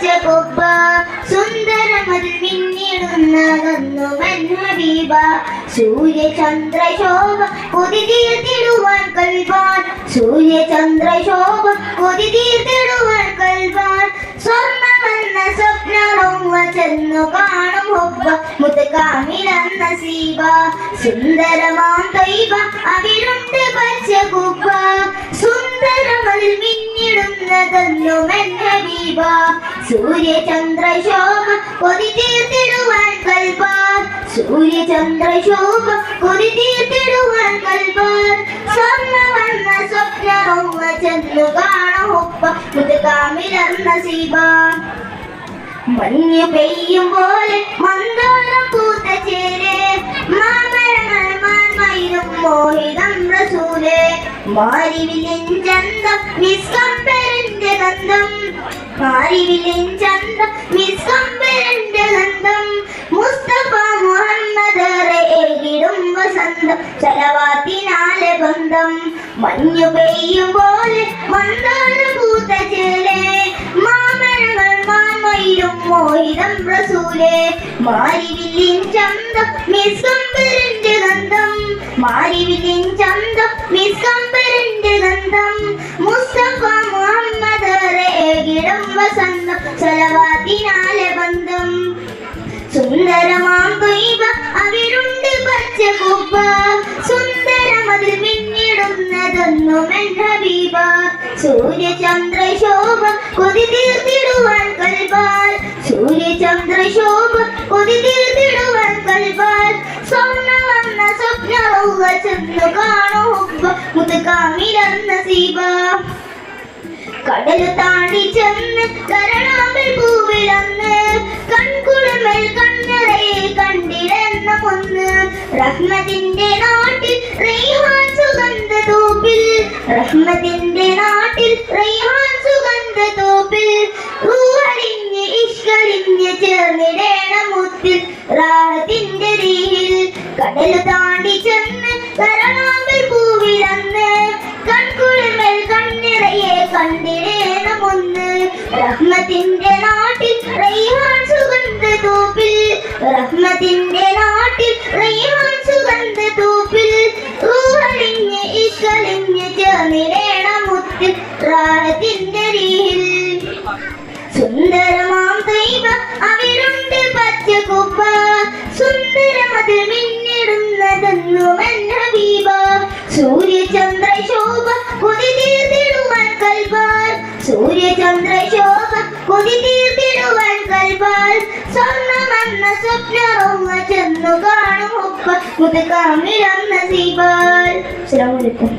പച്ചക്കൊപ്പ സുന്ദരമതിൽ മിന്നിടുന്നതെന്നു ഹബീബ സൂര്യചന്ദ്രശോഭ കൊതി തീർത്തിടുവാൻ കൽവാൻ സൂര്യചന്ദ്രശോഭ കൊതി തീർത്തിടുവാൻ കൽവാൻ സ്വർണ്ണമെന്ന സ്വപ്നവും ചെന്നു കാണും ഹുബ്ബ മുത്തകാമിലെന്ന സീബ സുന്ദരമാം തൈബ അവിടുണ്ട് പച്ചക്കുപ്പ സുന്ദരമതിൽ മിന്നിടുന്നതെന്നു ഹബീബ സൂര്യചന്ദ്രശോഭ കൊതി തീർത്തിടുവാൻ കൽവാൻ സൂര്യചന്ദ്രശോഭ കൊതി തീർത്തിടുവാൻ കൽവാൻ സ്വർണ്ണമെന്ന സ്വപ്നവും ചെന്നു കാണും ഹുബ്ബ മുത്തകാമിലെന്ന സീബ മഞ്ഞു പെയ്യും പോലെ മന്ദോളം പൂത്ത ചേരെ മാമരങ്ങൾ മാൻമയിലും മോഹിതം റസൂലേ മാരിവില്ലിൻ ചന്തം മിസ്കമ്പരന്റെ ഗന്ധം മാരിവില്ലിൻ ചന്തം മിസ്കമ്പരന്റെ ഗന്ധം മുസ്തഫ മുഹമ്മദ് ഏകിടും വസന്തം സലവാത്തിനാലെ ബന്ധം മഞ്ഞു പെയ്യും പോലെ മന്ദോളം പൂത്ത ചേരെ മാമരങ്ങൾ മാൻമയിലും മോഹിതം റസൂലേ മാരിവില്ലിൻ ചന്തം മിസ്കമ്പരന്റെ ഗന്ധം മാരിവില്ലിൻ ചന്തം മിസ്കമ്പരന്റെ ഗന്ധം മുസ്തഫ മുഹമ്മദ് ഏകിടും വസന്തം സലവാത്തിനാലെ ബന്ധം സുന്ദരമാം ത്വയ്ബ അവിടുണ്ട് പച്ചക്കുപ്പ സുന്ദരമതിൽ മിന്നിടുന്നതെന്നു ഹബീബ സൂര്യചന്ദ്രശോഭ കൊതി തീർത്തിടുവാൻ കൽവാൻ സൂര്യചന്ദ്രശോഭ കൊതി തീർത്തിടുവാൻ കൽവാൻ സ്വർണ്ണമെന്ന സ്വപ്നവും ചെന്നു കാണും ഹുബ്ബ മുത്തകാമിലെന്ന സീബ കടല് താണ്ടി ചെന്ന് കരണാമ്പിൽ പൂവിലന്ന് കൺകുളിമേൽ കണ്ണറയെ കണ്ടിടുന്ന മുന്ന് റഹ്മത്തിന്റെ നാട്ടിൽ റൈഹാൻ സുഗന്ധ തോപ്പിൽ റഹ്മത്തിന്റെ നാട്ടിൽ റൈഹാൻ സുഗന്ധ തോപ്പിൽ റൂഹലിഞ്ഞ് ഇഷ്കരിഞ്ഞ് ചേർന്നിടേണ മുത്തിൽ റാഹത്തിന്റെ രീഹിൽ കടല് താണ്ടി ചെന്ന് കരണാമ്പിൽ പൂവിലന്ന് കൺകുളിമേൽ കണ്ണിറയെ കണ്ടിടേണ മുന്ന് റഹ്മത്തിന്റെ നാട്ടിൽ റൈഹാൻ സുഗന്ധ തോപ്പിൽ റഹ്മത്തിന്റെ നാട്ടിൽ റൈഹാൻ സുഗന്ധ തോപ്പിൽ റൂഹലിഞ്ഞ് ഇഷ്കരിഞ്ഞ് ചേർന്നിടേണ മുത്തിൽ റാഹത്തിന്റെ രീഹിൽ സുന്ദരമാം ത്വയ്ബ അവിടുണ്ട് പച്ചക്കുപ്പ സുന്ദരമതിൽ മിന്നിടുന്നതെന്നു ഹബീബ സൂര്യചന്ദ്രശോഭ കൊതി തീർത്തിടുവാൻ കൽവാൻ സൂര്യചന്ദ്രശോഭ കൊതി തീർത്തിടുവാൻ കൽവാൻ സ്വർണ്ണമെന്ന സ്വപ്നവും ചെന്നു കാണും ഹുബ്ബ മുത്തകാമിലെന്ന സീബ. അസ്സലാമു അലൈക്കും.